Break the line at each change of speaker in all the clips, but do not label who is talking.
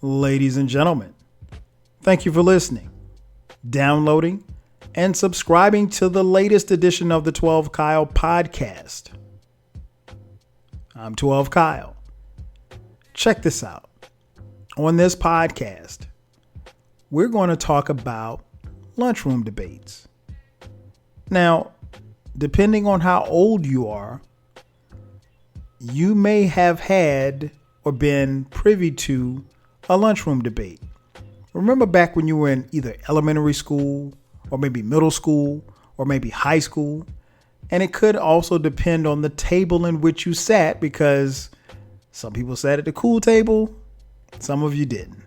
Ladies and gentlemen, thank you for listening, downloading, and subscribing to the latest edition of the 12 Kyle podcast. I'm 12 Kyle. Check this out. On this podcast, we're going to talk about lunchroom debates. Now, depending on how old you are, you may have had or been privy to a lunchroom debate. Remember back when you were in either elementary school or maybe middle school or maybe high school? And it could also depend on the table in which you sat, because some people sat at the cool table, some of you didn't.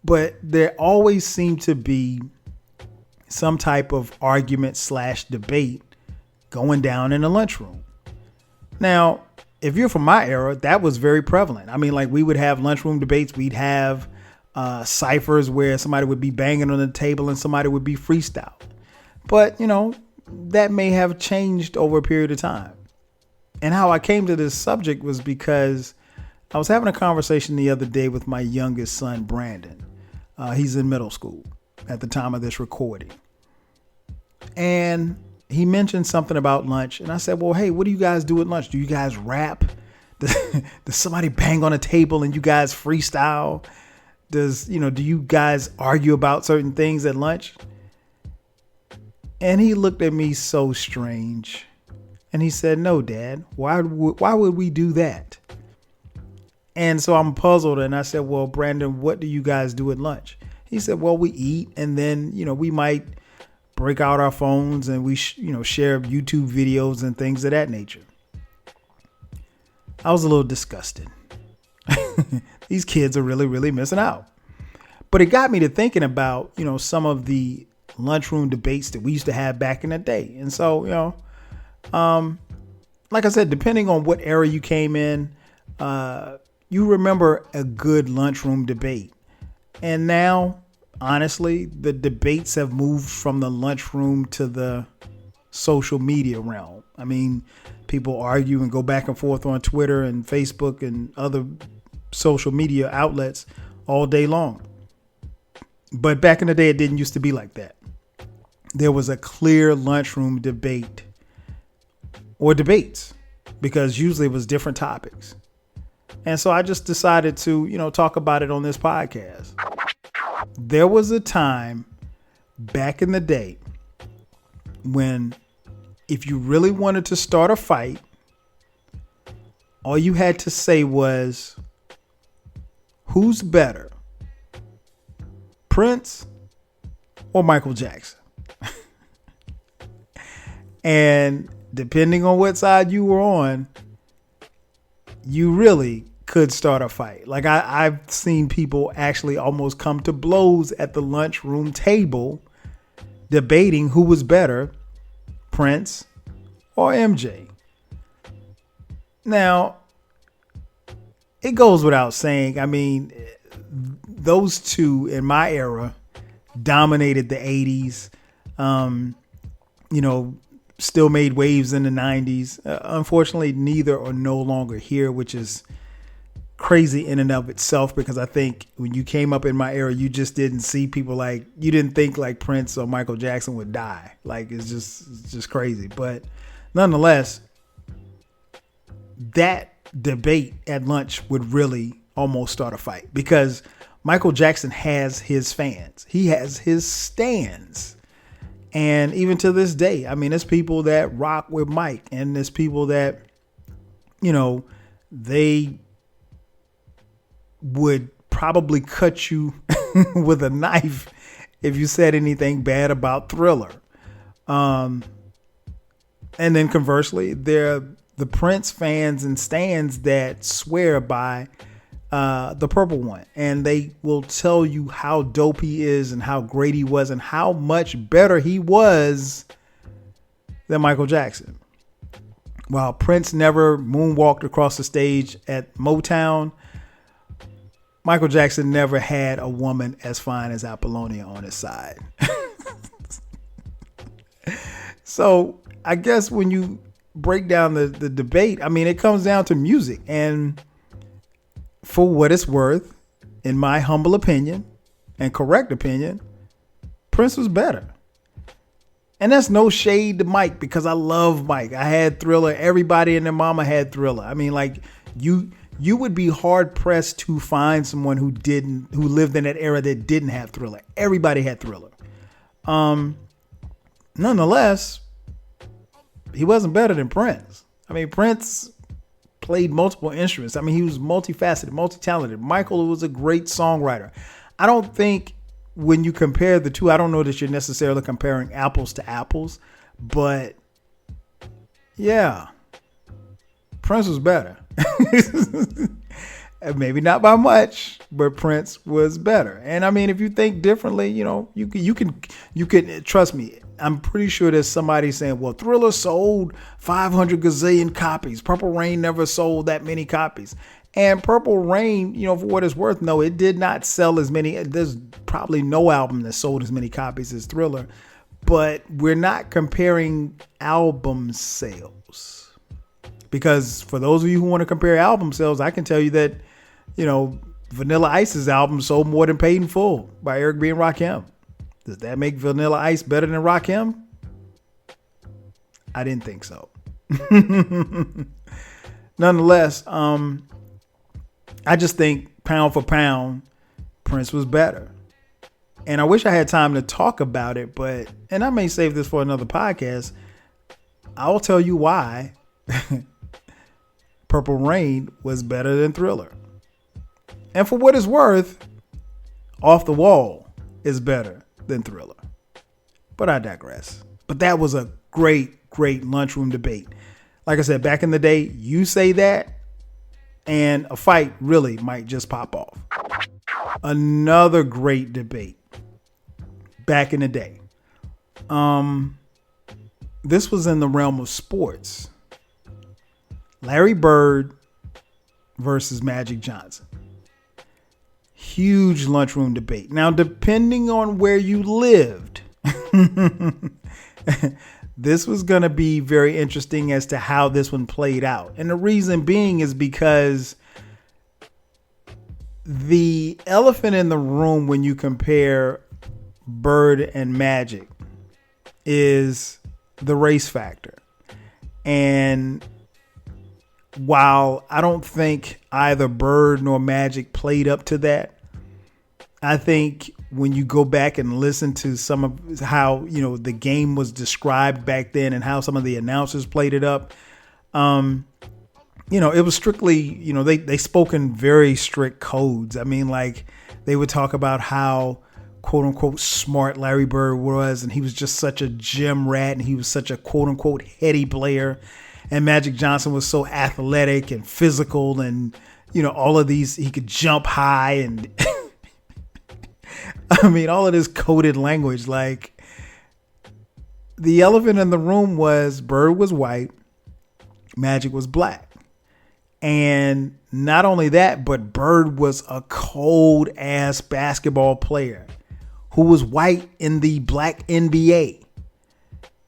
But there always seemed to be some type of argument / debate going down in the lunchroom. Now, if you're from my era, that was very prevalent. I mean, like, we would have lunchroom debates. We'd have ciphers where somebody would be banging on the table and somebody would be freestyle. But, that may have changed over a period of time. And how I came to this subject was because I was having a conversation the other day with my youngest son, Brandon. He's in middle school at the time of this recording. And he mentioned something about lunch. And I said, well, hey, what do you guys do at lunch? Do you guys rap? Does somebody bang on a table and you guys freestyle? Do you guys argue about certain things at lunch? And he looked at me so strange. And he said, no, Dad, why would we do that? And so I'm puzzled. And I said, well, Brandon, what do you guys do at lunch? He said, well, we eat, and then, we might break out our phones and we, share YouTube videos and things of that nature. I was a little disgusted. These kids are really, really missing out. But it got me to thinking about, some of the lunchroom debates that we used to have back in the day. And so, like I said, depending on what era you came in, you remember a good lunchroom debate. And now, honestly, the debates have moved from the lunchroom to the social media realm. I mean, people argue and go back and forth on Twitter and Facebook and other social media outlets all day long. But back in the day, it didn't used to be like that. There was a clear lunchroom debate or debates, because usually it was different topics. And so I just decided to, talk about it on this podcast. There was a time back in the day when if you really wanted to start a fight, all you had to say was, who's better, Prince or Michael Jackson? And depending on what side you were on, you really could start a fight. Like I've seen people actually almost come to blows at the lunchroom table debating who was better, Prince or MJ. Now, it goes without saying, I mean, those two in my era dominated the 80s, still made waves in the 90s. Unfortunately, neither are no longer here, which is crazy in and of itself, because I think when you came up in my era, you just didn't see people you didn't think like Prince or Michael Jackson would die. Like, it's just crazy. But nonetheless, that debate at lunch would really almost start a fight, because Michael Jackson has his fans. He has his stans. And even to this day, I mean, there's people that rock with Mike, and there's people that, they would probably cut you with a knife if you said anything bad about Thriller. And then conversely, there are the Prince fans and stans that swear by the Purple One, and they will tell you how dope he is and how great he was and how much better he was than Michael Jackson. While Prince never moonwalked across the stage at Motown, Michael Jackson never had a woman as fine as Apollonia on his side. So I guess when you break down the debate, I mean, it comes down to music. And for what it's worth, in my humble opinion and correct opinion, Prince was better. And that's no shade to Mike, because I love Mike. I had Thriller. Everybody and their mama had Thriller. I mean, like, you would be hard pressed to find someone who lived in that era that didn't have Thriller. Everybody had Thriller. Nonetheless, he wasn't better than Prince. I mean, Prince played multiple instruments. I mean, he was multifaceted, multi-talented. Michael was a great songwriter. I don't think when you compare the two, I don't know that you're necessarily comparing apples to apples, but yeah, Prince was better. Maybe not by much, but Prince was better. And I mean, if you think differently, you can trust me. I'm pretty sure there's somebody saying, well, Thriller sold 500 gazillion copies. Purple Rain never sold that many copies. And Purple Rain, for what it's worth, no, it did not sell as many. There's probably no album that sold as many copies as Thriller, but we're not comparing album sales. Because for those of you who want to compare album sales, I can tell you that, Vanilla Ice's album sold more than Paid in Full by Eric B. and Rakim. Does that make Vanilla Ice better than Rakim? I didn't think so. Nonetheless, I just think pound for pound, Prince was better. And I wish I had time to talk about it, and I may save this for another podcast. I'll tell you why Purple Rain was better than Thriller. And for what it's worth, Off the Wall is better than Thriller. But I digress. But that was a great lunchroom debate. Like I said, back in the day, you say that, and a fight really might just pop off. Another great debate back in the day. This was in the realm of sports. Larry Bird versus Magic Johnson. Huge lunchroom debate. Now, depending on where you lived, this was going to be very interesting as to how this one played out. And the reason being is because the elephant in the room when you compare Bird and Magic is the race factor. And while I don't think either Bird nor Magic played up to that, I think when you go back and listen to some of how, the game was described back then and how some of the announcers played it up, it was strictly, they spoke in very strict codes. I mean, like, they would talk about how, quote unquote, smart Larry Bird was, and he was just such a gym rat, and he was such a quote unquote heady player. And Magic Johnson was so athletic and physical, and, all of these, he could jump high, and I mean, all of this coded language. Like, the elephant in the room was Bird was white, Magic was black. And not only that, but Bird was a cold ass basketball player who was white in the black NBA.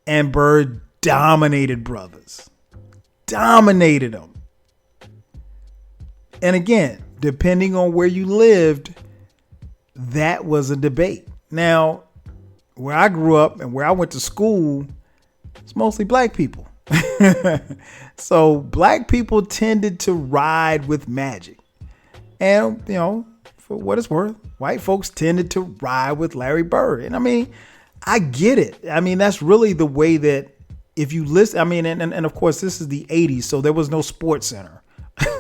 And Bird dominated brothers. Dominated them. And again, depending on where you lived, that was a debate. Now, where I grew up and where I went to school, it's mostly black people. So black people tended to ride with Magic. And, for what it's worth, white folks tended to ride with Larry Bird. And I mean, I get it. I mean, that's really the way that if you listen, I mean, and of course this is the 80s, so there was no Sports Center.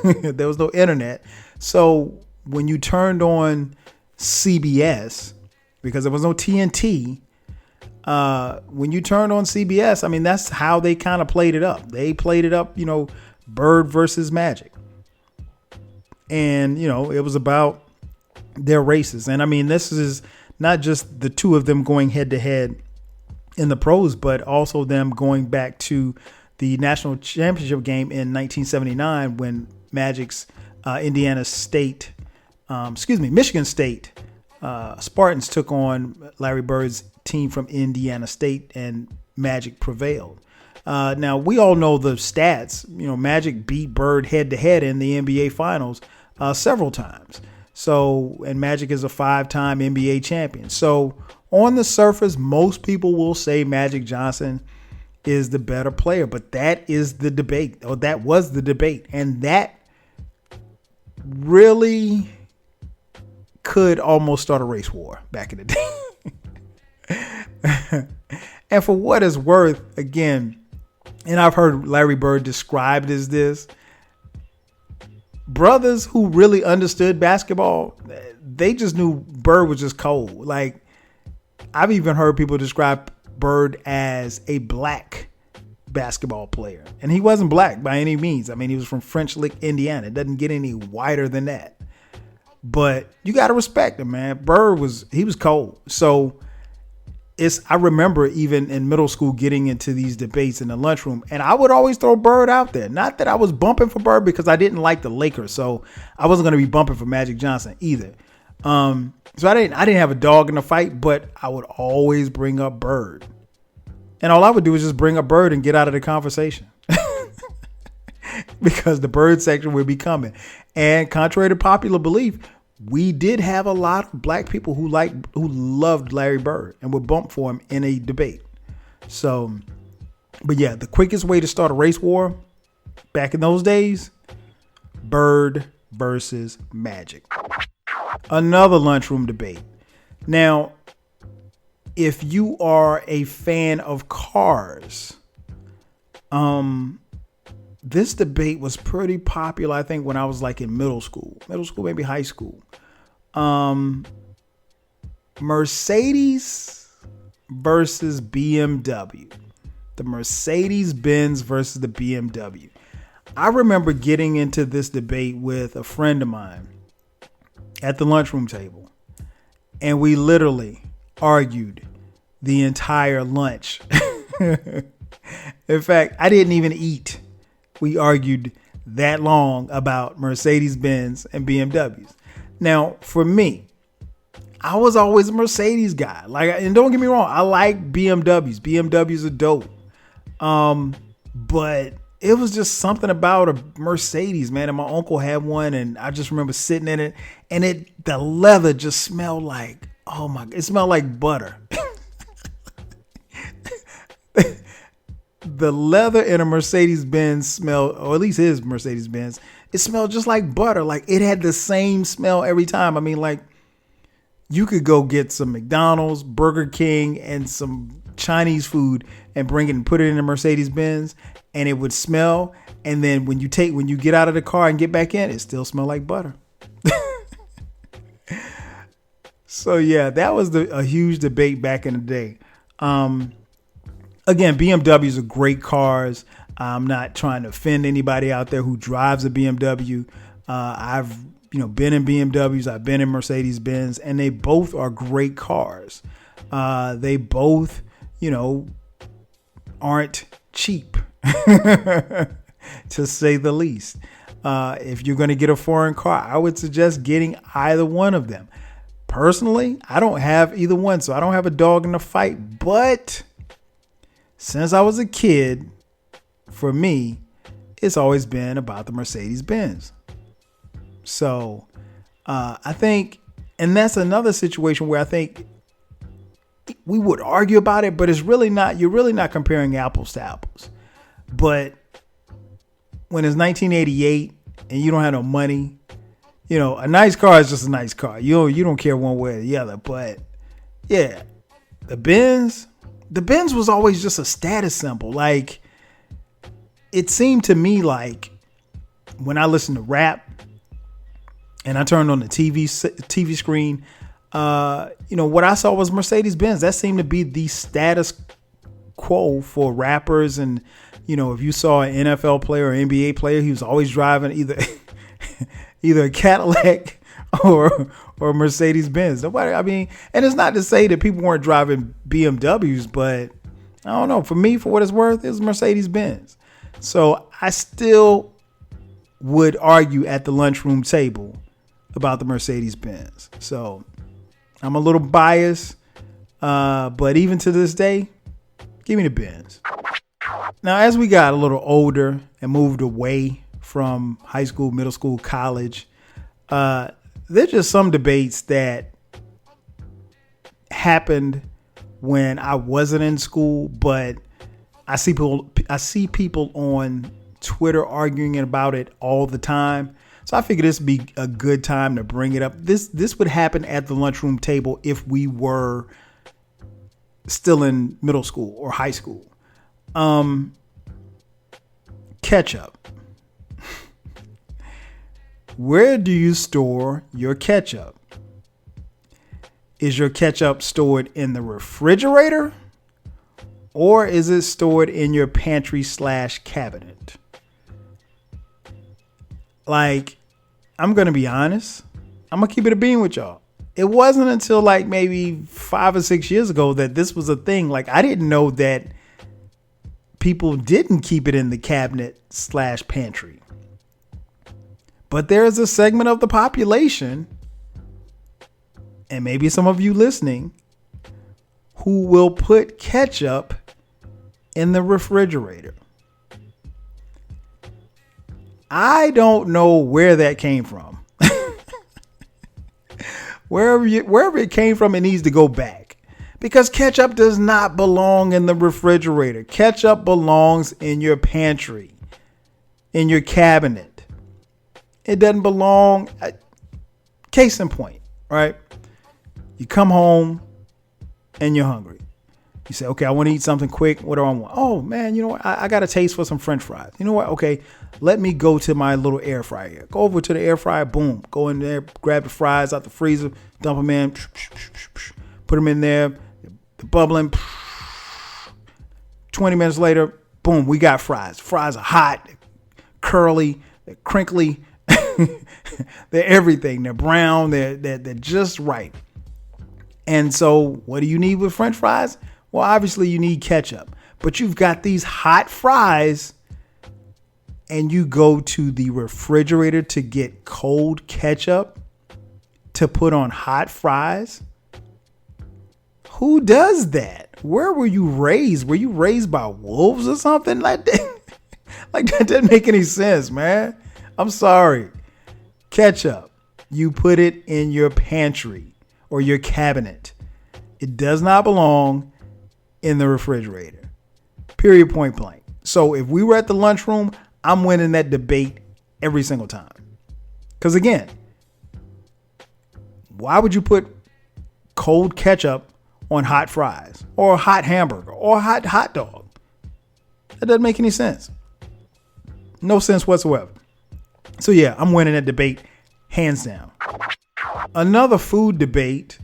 There was no internet. So when you turned on CBS, because there was no TNT, when you turned on CBS, I mean, that's how they kind of played it up. They played it up, Bird versus Magic. And, it was about their races. And I mean, this is not just the two of them going head to head in the pros, but also them going back to the national championship game in 1979 when Magic's Michigan State Spartans took on Larry Bird's team from Indiana State, and Magic prevailed. Now, we all know the stats. Magic beat Bird head to head in the NBA Finals several times. So, and Magic is a 5-time NBA champion. So on the surface, most people will say Magic Johnson is the better player, but that is the debate, or that was the debate. And that really could almost start a race war back in the day. And for what it's worth, again, and I've heard Larry Bird described as this, brothers who really understood basketball, they just knew Bird was just cold. Like, I've even heard people describe Bird as a black basketball player. And he wasn't black by any means. I mean, he was from French Lick, Indiana. It doesn't get any whiter than that. But you got to respect him, man. Bird was cold. So I remember even in middle school getting into these debates in the lunchroom, and I would always throw Bird out there. Not that I was bumping for Bird, because I didn't like the Lakers, so I wasn't going to be bumping for Magic Johnson either. So I didn't have a dog in the fight, but I would always bring up Bird. And all I would do was just bring up Bird and get out of the conversation. Because the Bird section would be coming. And contrary to popular belief, we did have a lot of black people who loved Larry Bird and would bump for him in a debate. So, but yeah, the quickest way to start a race war back in those days, Bird versus Magic. Another lunchroom debate. Now, if you are a fan of cars, this debate was pretty popular, I think, when I was like in middle school, maybe high school. Mercedes versus BMW. The Mercedes-Benz versus the BMW. I remember getting into this debate with a friend of mine at the lunchroom table, and we literally argued the entire lunch. In fact, I didn't even eat. We argued that long about Mercedes-Benz and BMWs. Now, for me, I was always a Mercedes guy. And don't get me wrong, I like BMWs. BMWs are dope. But it was just something about a Mercedes, man. And my uncle had one, and I just remember sitting in it, and the leather just smelled like, it smelled like butter. The leather in a Mercedes-Benz smelled, or at least his Mercedes-Benz, it smelled just like butter. Like, it had the same smell every time. I mean, like, you could go get some McDonald's, Burger King, and some Chinese food and bring it and put it in a Mercedes-Benz, and it would smell. And then when you get out of the car and get back in, it still smelled like butter. So yeah, that was a huge debate back in the day. Again, BMWs are great cars. I'm not trying to offend anybody out there who drives a BMW. I've been in BMWs. I've been in Mercedes-Benz, and they both are great cars. They both, aren't cheap, to say the least. If you're going to get a foreign car, I would suggest getting either one of them. Personally, I don't have either one, so I don't have a dog in the fight. But since I was a kid, for me, it's always been about the Mercedes-Benz. So I think, and that's another situation where I think we would argue about it, but you're really not comparing apples to apples. But when it's 1988 and you don't have no money, a nice car is just a nice car. You don't care one way or the other. But yeah, the Benz was always just a status symbol. Like, it seemed to me like when I listened to rap and I turned on the TV screen, what I saw was Mercedes-Benz. That seemed to be the status quo for rappers. And, if you saw an NFL player or NBA player, he was always driving either a Cadillac or Mercedes-Benz. And it's not to say that people weren't driving BMWs, but I don't know. For me, for what it's worth, it was Mercedes-Benz. So I still would argue at the lunchroom table about the Mercedes-Benz. So I'm a little biased, but even to this day, give me the Benz. Now, as we got a little older and moved away from high school, middle school, college, the there's just some debates that happened when I wasn't in school, but I see people on Twitter arguing about it all the time. So I figured this would be a good time to bring it up. This would happen at the lunchroom table if we were still in middle school or high school. Ketchup. Where do you store your ketchup? Is your ketchup stored in the refrigerator, or is it stored in your pantry / cabinet? Like, I'm going to be honest. I'm going to keep it a bean with y'all. It wasn't until like maybe 5 or 6 years ago that this was a thing. Like, I didn't know that people didn't keep it in the cabinet / pantry. But there's a segment of the population, and maybe some of you listening, who will put ketchup in the refrigerator. I don't know where that came from. Wherever it came from, it needs to go back, because ketchup does not belong in the refrigerator. Ketchup belongs in your pantry, in your cabinet. It doesn't belong. Case in point, right? You come home and you're hungry. You say, okay, I want to eat something quick. What do I want? Oh man, you know what? I got a taste for some French fries. You know what? Okay, let me go to my little air fryer. Go over to the air fryer. Boom. Go in there, grab the fries out the freezer, dump them in, put them in there. The bubbling. 20 minutes later, boom, we got fries. Fries are hot, they're curly, they're crinkly. They're everything. They're brown. They're just right. And so what do you need with French fries? Well, obviously you need ketchup, but you've got these hot fries and you go to the refrigerator to get cold ketchup to put on hot fries. Who does that? Where were you raised? Were you raised by wolves or something like that? Like, that didn't make any sense, man. I'm sorry. Ketchup, you put it in your pantry or your cabinet. It does not belong in the refrigerator. Period, point blank. So if we were at the lunchroom, I'm winning that debate every single time. Because again, why would you put cold ketchup on hot fries or a hot hamburger or a hot dog? That doesn't make any sense. No sense whatsoever. So yeah, I'm winning that debate hands down. Another food debate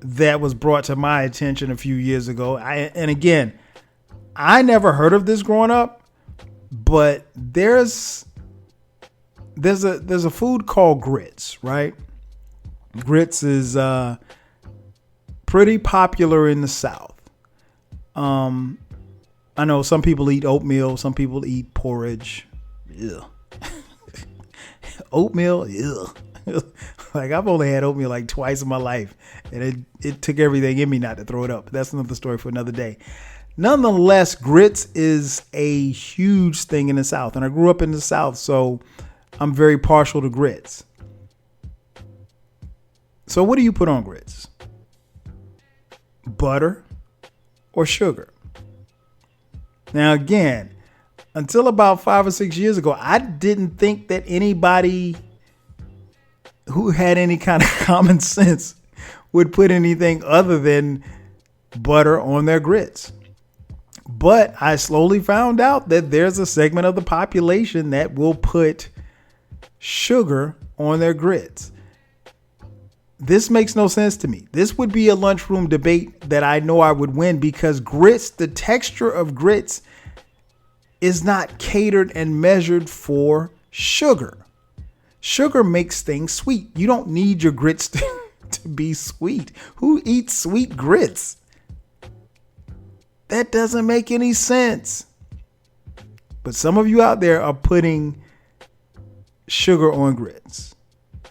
that was brought to my attention a few years ago. And again, I never heard of this growing up, but there's a food called grits, right? Grits is pretty popular in the South. I know some people eat oatmeal, some people eat porridge. Ugh. Oatmeal, ugh. Like, I've only had oatmeal like twice in my life, and it took everything in me not to throw it up. That's another story for another day. Nonetheless, grits is a huge thing in the South, and I grew up in the South, so I'm very partial to grits. So what do you put on grits? Butter or sugar? Now, again, until about 5 or 6 years ago, I didn't think that anybody who had any kind of common sense would put anything other than butter on their grits. But I slowly found out that there's a segment of the population that will put sugar on their grits. This makes no sense to me. This would be a lunchroom debate that I know I would win, because grits, the texture of grits, is not catered and measured for sugar. Sugar makes things sweet. You don't need your grits to be sweet. Who eats sweet grits? That doesn't make any sense. But some of you out there are putting sugar on grits.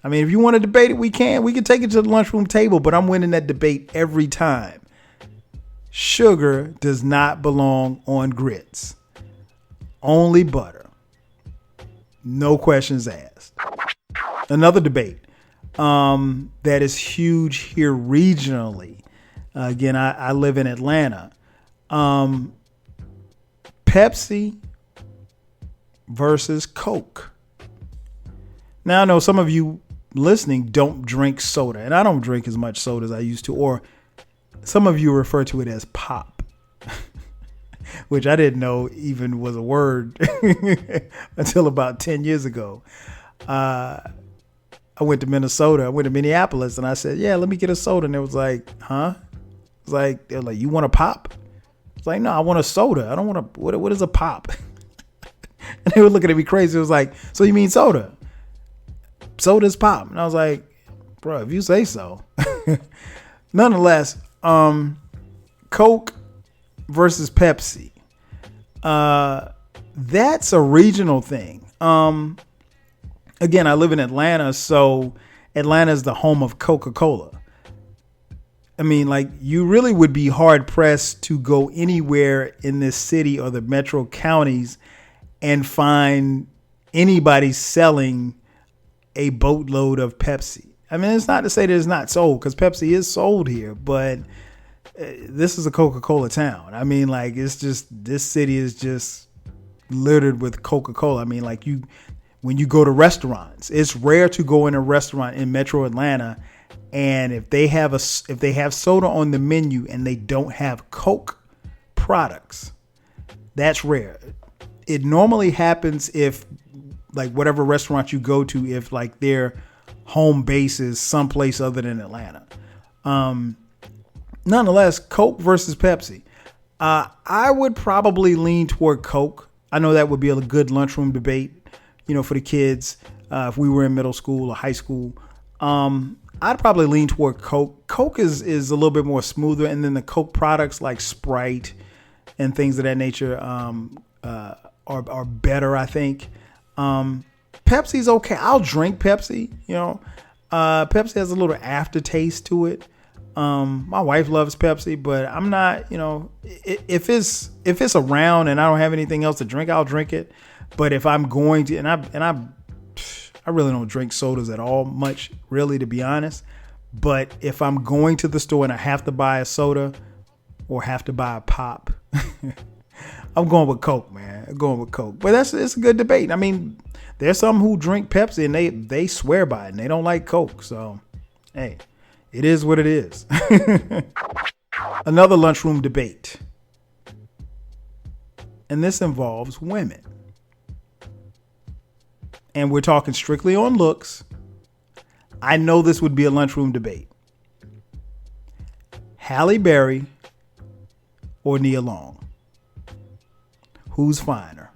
I mean, if you want to debate it, we can. We can take it to the lunchroom table, but I'm winning that debate every time. Sugar does not belong on grits. Only butter. No questions asked. Another debate. that is huge here regionally. Again, I live in Atlanta. Pepsi versus Coke. Now, I know some of you listening don't drink soda, and I don't drink as much soda as I used to, or some of you refer to it as pop, which I didn't know even was a word until about 10 years ago. I went to Minneapolis, and I said, yeah, let me get a soda. And it was like, huh? It's like, they're like, you want a pop? It's like, no, I want a soda. I don't want a, what is a pop? And they were looking at me crazy. It was like, so you mean soda? Soda's pop. And I was like, bro, if you say so. Nonetheless, Coke versus Pepsi. That's a regional thing. Again, I live in Atlanta, so Atlanta is the home of Coca-Cola. I mean, like, you really would be hard pressed to go anywhere in this city or the metro counties and find anybody selling a boatload of Pepsi. I mean, it's not to say that it's not sold, because Pepsi is sold here, but this is a Coca-Cola town. I mean, like, it's just, this city is just littered with Coca-Cola. I mean, like, when you go to restaurants, it's rare to go in a restaurant in Metro Atlanta, and if they have soda on the menu and they don't have Coke products, that's rare. It normally happens if, like, whatever restaurant you go to, if like their home base is someplace other than Atlanta. Nonetheless, Coke versus Pepsi. I would probably lean toward Coke. I know that would be a good lunchroom debate, for the kids. If we were in middle school or high school, I'd probably lean toward Coke. Coke is a little bit more smoother. And then the Coke products like Sprite and things of that nature are better, I think. Pepsi's okay. I'll drink Pepsi. Pepsi has a little aftertaste to it. My wife loves Pepsi, but I'm not, if it's around and I don't have anything else to drink, I'll drink it. But if I'm going to, and I really don't drink sodas at all much, really, to be honest. But if I'm going to the store and I have to buy a soda or have to buy a pop, I'm going with Coke, man. I'm going with Coke. But it's a good debate. I mean, there's some who drink Pepsi and they swear by it and they don't like Coke. So, hey, it is what it is. Another lunchroom debate. And this involves women. And we're talking strictly on looks. I know this would be a lunchroom debate. Halle Berry or Nia Long? Who's finer?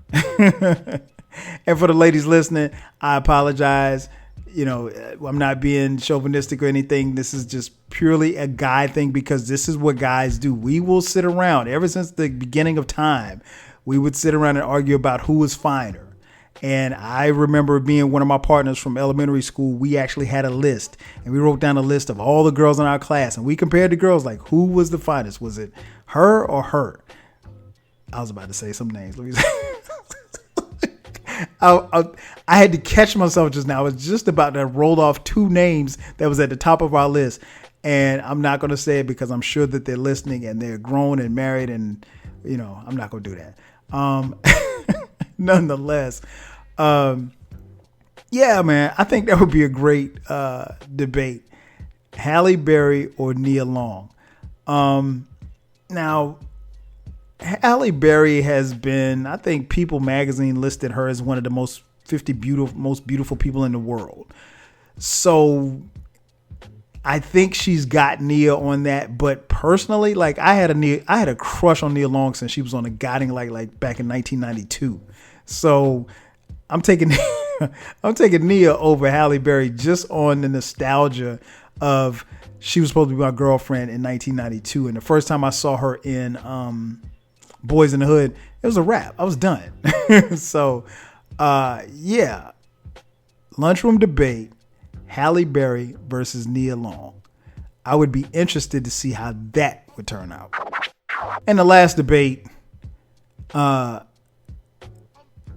And for the ladies listening, I apologize. I'm not being chauvinistic or anything. This is just purely a guy thing, because this is what guys do. We will sit around ever since the beginning of time. We would sit around and argue about who was finer. And I remember being one of my partners from elementary school. We actually had a list, and we wrote down a list of all the girls in our class, and we compared the girls, like, who was the finest? Was it her or her? I was about to say some names. Let me say. I had to catch myself just now. I was just about to roll off two names that was at the top of our list. And I'm not going to say it because I'm sure that they're listening and they're grown and married, and, I'm not going to do that. Nonetheless, yeah, man, I think that would be a great debate. Halle Berry or Nia Long. Now, Halle Berry has been, I think People magazine listed her as one of the most 50 most beautiful people in the world. So I think she's got Nia on that. But personally, like, I had a crush on Nia Long since she was on The Guiding Light, like back in 1992. So I'm taking Nia over Halle Berry just on the nostalgia of she was supposed to be my girlfriend in 1992. And the first time I saw her in Boys in the Hood, it was a wrap. I was done. So, yeah. Lunchroom debate, Halle Berry versus Nia Long. I would be interested to see how that would turn out. And the last debate,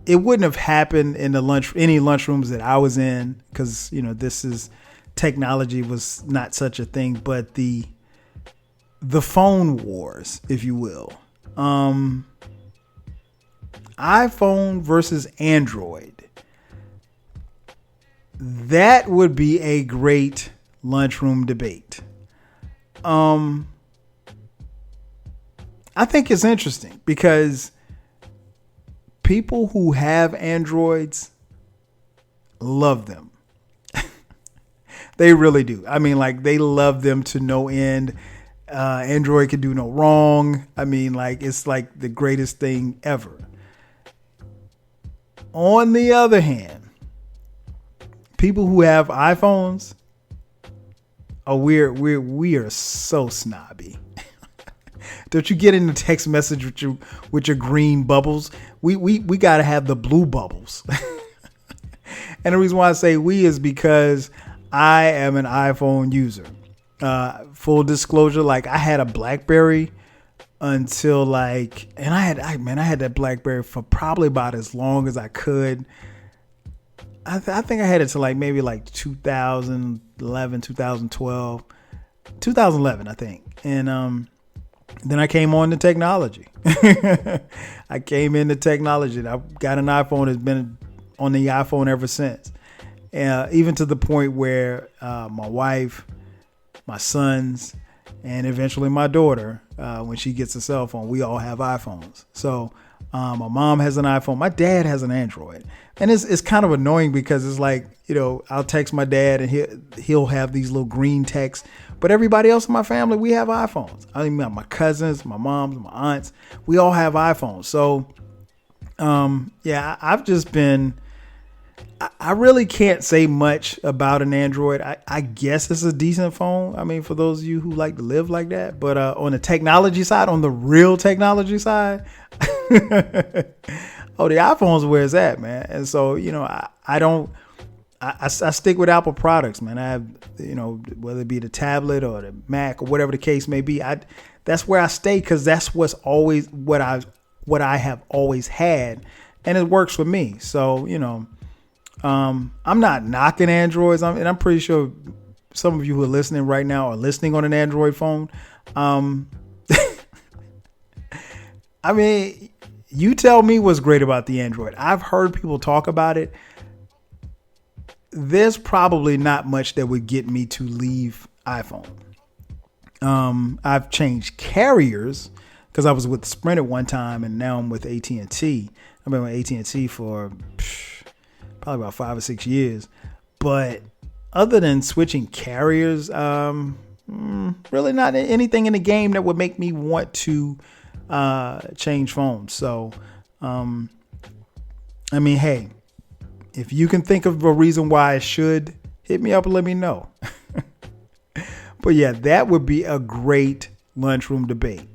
it wouldn't have happened in any lunchrooms that I was in, because, this is technology was not such a thing, but the phone wars, if you will. iPhone versus Android. That would be a great lunchroom debate. I think it's interesting because people who have Androids love them. They really do. I mean, like, they love them to no end. Android can do no wrong. I mean, like, it's like the greatest thing ever. On the other hand, people who have iPhones, we are so snobby. Don't you get in the text message with your green bubbles? We got to have the blue bubbles. And the reason why I say we is because I am an iPhone user. Full disclosure, like, I had a BlackBerry until like, and I had that BlackBerry for probably about as long as I could. I think I had it to like maybe like 2011, 2012, 2011, I think. And then I came on to technology. I came into technology. I got an iPhone. Has been on the iPhone ever since. Even to the point where my wife, my sons, and eventually my daughter, when she gets a cell phone, we all have iPhones. So my mom has an iPhone. My dad has an Android. And it's kind of annoying because it's like, you know, I'll text my dad and he'll have these little green texts. But everybody else in my family, we have iPhones. I mean, my cousins, my moms, my aunts, we all have iPhones. So, yeah, I've just been... I really can't say much about an Android. I guess it's a decent phone. I mean, for those of you who like to live like that. But on the technology side, on the real technology side, the iPhone's where it's at, man. And so, you know, I stick with Apple products, man. I have, you know, whether it be the tablet or the Mac or whatever the case may be, that's where I stay because that's what's always what I have always had, and it works for me. So, you know. I'm not knocking Androids, and I'm pretty sure some of you who are listening right now are listening on an Android phone. I mean, you tell me what's great about the Android. I've heard people talk about it. There's probably not much that would get me to leave iPhone. I've changed carriers because I was with Sprint at one time, and now I'm with AT&T. I've been with AT&T for probably about 5 or 6 years. But other than switching carriers, really not anything in the game that would make me want to change phones. So, I mean, hey, if you can think of a reason why I should, hit me up and let me know. But yeah, that would be a great lunchroom debate.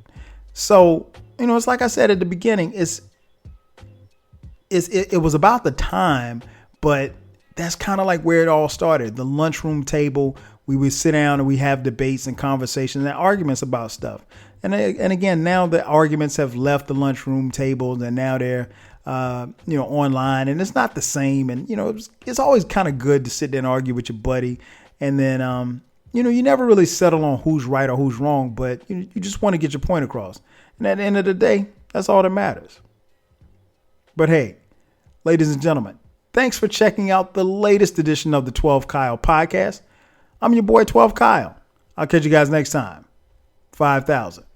So, you know, it's like I said at the beginning, it was about the time, but that's kind of like where it all started. The lunchroom table, we would sit down and we have debates and conversations and arguments about stuff. And again, now the arguments have left the lunchroom tables and now they're, you know, online, and it's not the same. And, you know, it's always kind of good to sit there and argue with your buddy. And then, you know, you never really settle on who's right or who's wrong, but you just want to get your point across. And at the end of the day, that's all that matters. But hey, ladies and gentlemen, thanks for checking out the latest edition of the 12 Kyle podcast. I'm your boy 12 Kyle. I'll catch you guys next time. 5,000.